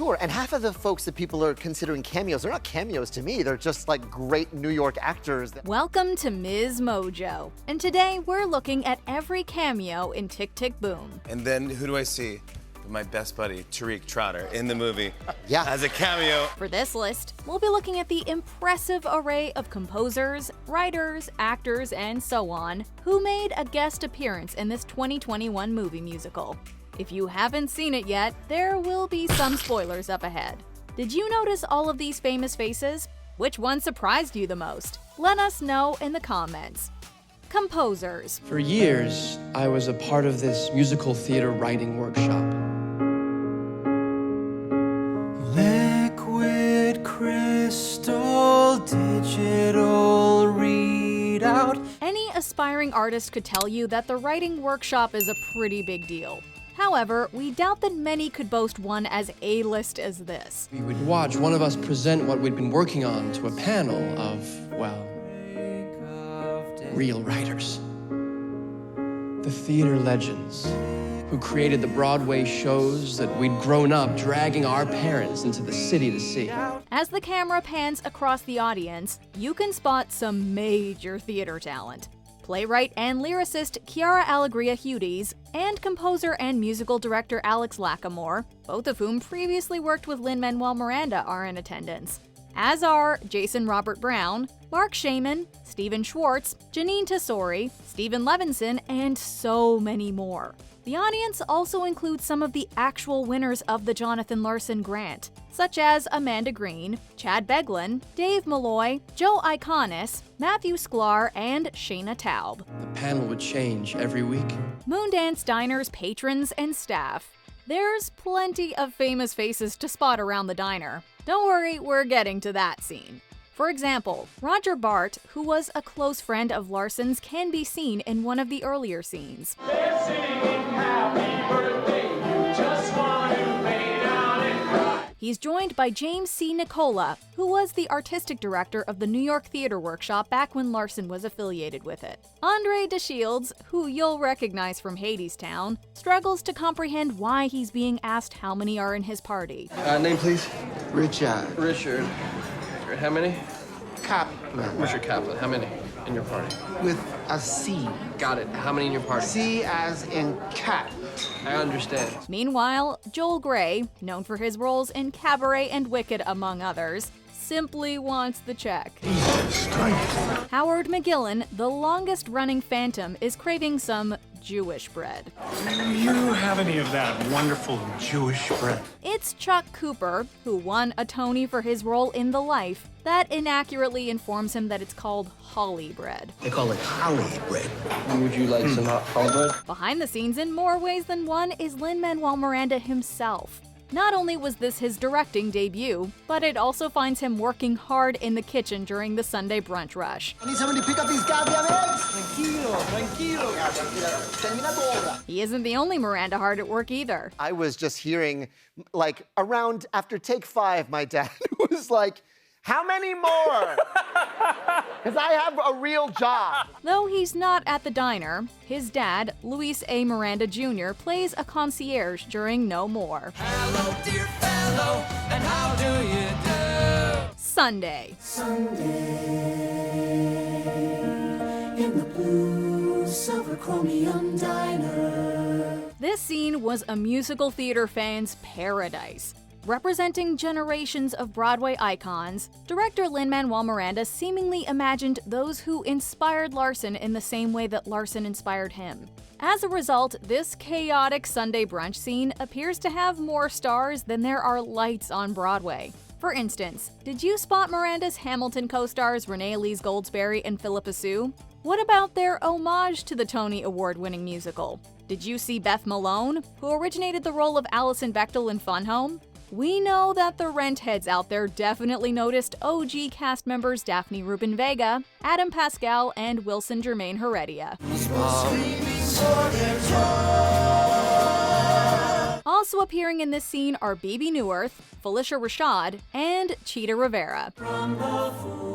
Sure, and half of the folks that people are considering cameos, they're not cameos to me. They're just like great New York actors. Welcome to MsMojo, and today we're looking at every cameo in Tick, Tick, Boom. And then who do I see? My best buddy, Tariq Trotter, in the movie Yeah. as a cameo. For this list, we'll be looking at the impressive array of composers, writers, actors, and so on who made a guest appearance in this 2021 movie musical. If you haven't seen it yet, there will be some spoilers up ahead. Did you notice all of these famous faces? Which one surprised you the most? Let us know in the comments. Composers. For years, I was a part of this musical theater writing workshop. Liquid crystal digital readout. Any aspiring artist could tell you that the writing workshop is a pretty big deal. However, we doubt that many could boast one as A-list as this. We would watch one of us present what we'd been working on to a panel of, well, real writers. The theater legends who created the Broadway shows that we'd grown up dragging our parents into the city to see. As the camera pans across the audience, you can spot some major theater talent. Playwright and lyricist Chiara Allegria Hudes and composer and musical director Alex Lacamoire, both of whom previously worked with Lin-Manuel Miranda, are in attendance. As are Jason Robert Brown, Mark Shaman, Stephen Schwartz, Janine Tesori, Stephen Levinson, and so many more. The audience also includes some of the actual winners of the Jonathan Larson grant, such as Amanda Green, Chad Beglin, Dave Malloy, Joe Iconis, Matthew Sklar, and Shayna Taub. The panel would change every week. Moondance Diner's patrons and staff. There's plenty of famous faces to spot around the diner. Don't worry, we're getting to that scene. For example, Roger Bart, who was a close friend of Larson's, can be seen in one of the earlier scenes. He's joined by James C. Nicola, who was the artistic director of the New York Theater Workshop back when Larson was affiliated with it. Andre DeShields, who you'll recognize from Hadestown, struggles to comprehend why he's being asked how many are in his party. Name, please. Richard Richard. How many? Kaplan Richard Kaplan. How many in your party? with a C. Got it. How many in your party? C as in cat. I understand. Meanwhile, Joel Grey, known for his roles in Cabaret and Wicked among others, simply wants the check. Howard McGillen, the longest-running Phantom, is craving some Jewish bread. Do you have any of that wonderful Jewish bread? It's Chuck Cooper, who won a Tony for his role in The Life, that inaccurately informs him that it's called holly bread. They call it holly bread. Would you like some hot bread? Behind the scenes in more ways than one is Lin-Manuel Miranda himself. Not only was this his directing debut, but it also finds him working hard in the kitchen during the Sunday brunch rush. I need somebody to pick up these goddamn eggs. Tranquilo. He isn't the only Miranda hard at work either. I was just hearing, like, around after take 5, my dad was like, how many more? Because I have a real job. Though he's not at the diner, his dad, Luis A. Miranda Jr., plays a concierge during No More. Hello, dear fellow, and how do you do? Sunday. In the blue silver chromium diner. This scene was a musical theater fan's paradise. Representing generations of Broadway icons, director Lin-Manuel Miranda seemingly imagined those who inspired Larson in the same way that Larson inspired him. As a result, this chaotic Sunday brunch scene appears to have more stars than there are lights on Broadway. For instance, did you spot Miranda's Hamilton co-stars Renee Elise Goldsberry and Philippa Sue? What about their homage to the Tony Award-winning musical? Did you see Beth Malone, who originated the role of Alison Bechtel in Fun Home? We know that the rent heads out there definitely noticed OG cast members Daphne Rubin Vega, Adam Pascal, and Wilson Germain Heredia. Also appearing in this scene are Bebe Neuwirth, Felicia Rashad, and Cheetah Rivera. From the fools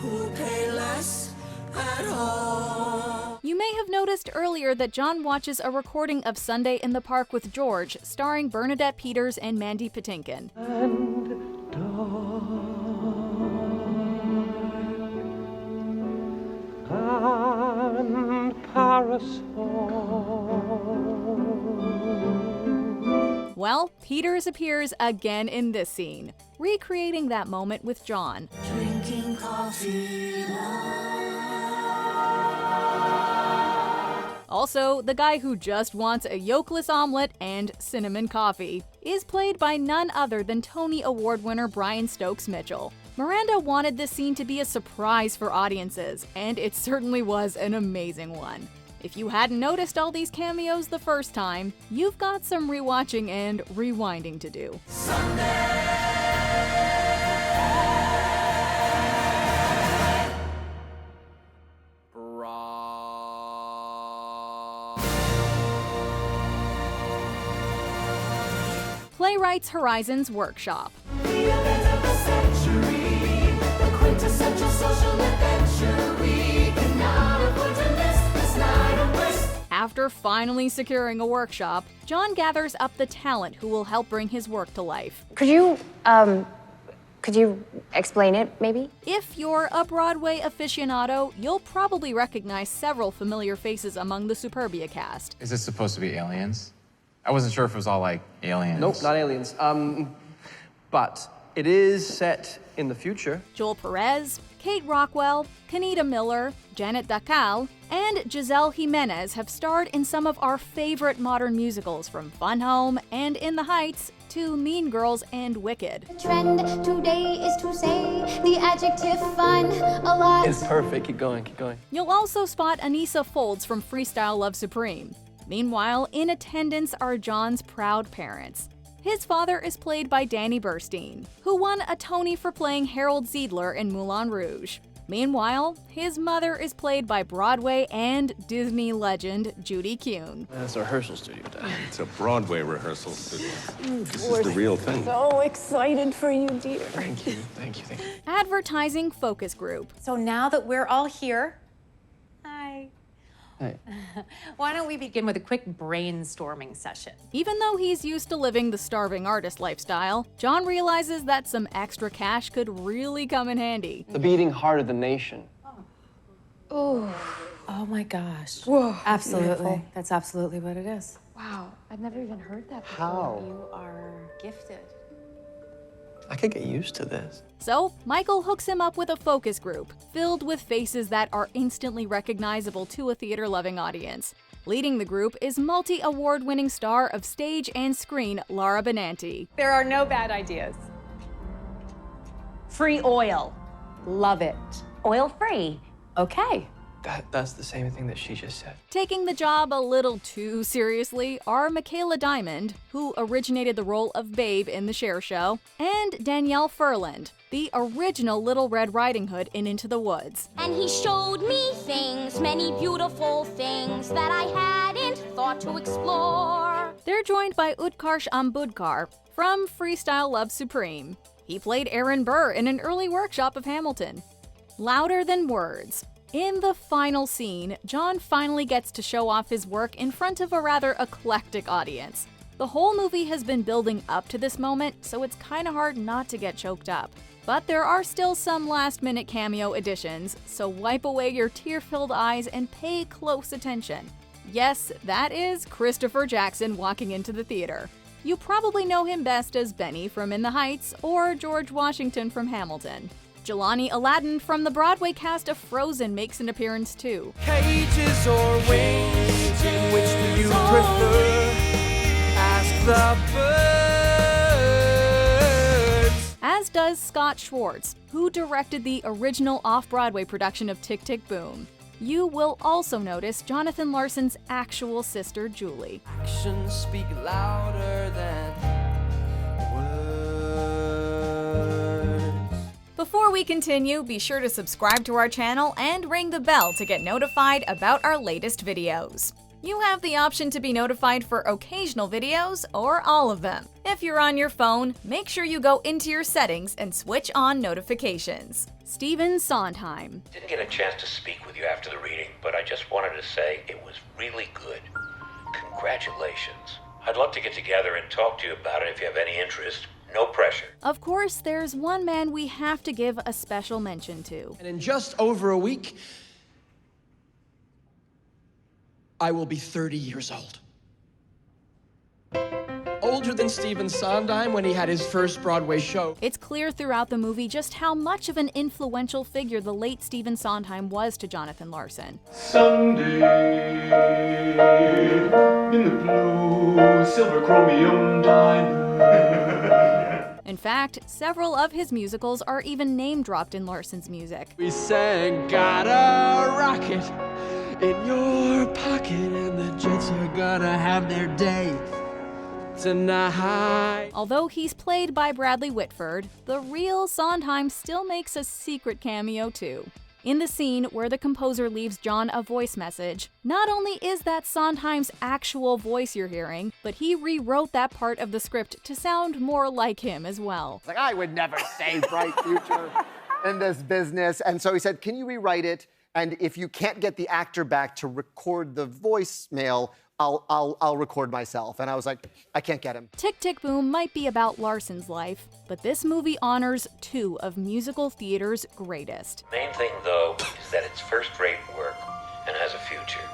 who pay less at all. You may may have noticed earlier that John watches a recording of Sunday in the Park with George, starring Bernadette Peters and Mandy Patinkin. Well, Peters appears again in this scene, recreating that moment with John. Drinking coffee. Also, the guy who just wants a yolkless omelet and cinnamon coffee is played by none other than Tony Award winner Brian Stokes Mitchell. Miranda wanted this scene to be a surprise for audiences, and it certainly was an amazing one. If you hadn't noticed all these cameos the first time, you've got some rewatching and rewinding to do. Playwrights Horizons Workshop. After finally securing a workshop, John gathers up the talent who will help bring his work to life. Could you explain it, maybe? If you're a Broadway aficionado, you'll probably recognize several familiar faces among the Superbia cast. Is this supposed to be aliens? I wasn't sure if it was all like aliens. Nope, not aliens. But it is set in the future. Joel Perez, Kate Rockwell, Kenita Miller, Janet Dacal, and Giselle Jimenez have starred in some of our favorite modern musicals, from Fun Home and In the Heights to Mean Girls and Wicked. The trend today is to say the adjective fun a lot. It's perfect. Keep going, keep going. You'll also spot Anissa Folds from Freestyle Love Supreme. Meanwhile, in attendance are John's proud parents. His father is played by Danny Burstein, who won a Tony for playing Harold Ziedler in Moulin Rouge. Meanwhile, his mother is played by Broadway and Disney legend Judy Kuhn. That's a rehearsal studio, Dad. It's a Broadway rehearsal studio. This is the real thing. So excited for you, dear. Thank you, thank you, thank you. Advertising Focus Group. So now that we're all here, hi. Hey. Why don't we begin with a quick brainstorming session? Even though he's used to living the starving artist lifestyle, John realizes that some extra cash could really come in handy. The beating heart of the nation. Oh my gosh. Whoa. Absolutely. Beautiful. That's absolutely what it is. Wow, I've never even heard that before. How? You are gifted. I could get used to this. So, Michael hooks him up with a focus group, filled with faces that are instantly recognizable to a theater-loving audience. Leading the group is multi-award-winning star of stage and screen, Laura Benanti. There are no bad ideas. Free oil. Love it. Oil-free. Okay. That's the same thing that she just said. Taking the job a little too seriously are Michaela Diamond, who originated the role of Babe in The Cher Show, and Danielle Furland, the original Little Red Riding Hood in Into the Woods. And he showed me things, many beautiful things that I hadn't thought to explore. They're joined by Utkarsh Ambudkar from Freestyle Love Supreme. He played Aaron Burr in an early workshop of Hamilton. Louder than words. In the final scene, John finally gets to show off his work in front of a rather eclectic audience. The whole movie has been building up to this moment, so it's kinda hard not to get choked up. But there are still some last-minute cameo additions, so wipe away your tear-filled eyes and pay close attention. Yes, that is Christopher Jackson walking into the theater. You probably know him best as Benny from In the Heights or George Washington from Hamilton. Jelani Aladdin from the Broadway cast of Frozen makes an appearance too. Cages or wings, which do you prefer? Ask the birds. As does Scott Schwartz, who directed the original off-Broadway production of Tick, Tick, Boom. You will also notice Jonathan Larson's actual sister, Julie. Actions speak louder than Before we continue, be sure to subscribe to our channel and ring the bell to get notified about our latest videos. You have the option to be notified for occasional videos or all of them. If you're on your phone, make sure you go into your settings and switch on notifications. Stephen Sondheim. Didn't get a chance to speak with you after the reading, but I just wanted to say it was really good. Congratulations. I'd love to get together and talk to you about it if you have any interest. No pressure. Of course, there's one man we have to give a special mention to. And in just over a week, I will be 30 years old. Older than Stephen Sondheim when he had his first Broadway show. It's clear throughout the movie just how much of an influential figure the late Stephen Sondheim was to Jonathan Larson. Sunday in the blue, silver chromium diamond. In fact, several of his musicals are even name-dropped in Larson's music. We sang, got a rocket in your pocket, and the Jets are gonna have their day tonight. Although he's played by Bradley Whitford, the real Sondheim still makes a secret cameo too. In the scene where the composer leaves John a voice message, not only is that Sondheim's actual voice you're hearing, but he rewrote that part of the script to sound more like him as well. Like, I would never say bright future in this business. And so he said, can you rewrite it? And if you can't get the actor back to record the voicemail, I'll record myself. And I was like, I can't get him. Tick, Tick, Boom might be about Larson's life, but this movie honors two of musical theater's greatest. Main thing, though, is that it's first-rate work and has a future.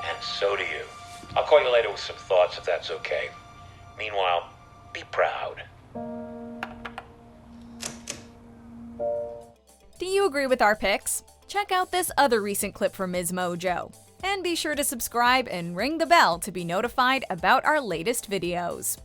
And so do you. I'll call you later with some thoughts if that's okay. Meanwhile, be proud. Do you agree with our picks? Check out this other recent clip from MsMojo. And be sure to subscribe and ring the bell to be notified about our latest videos.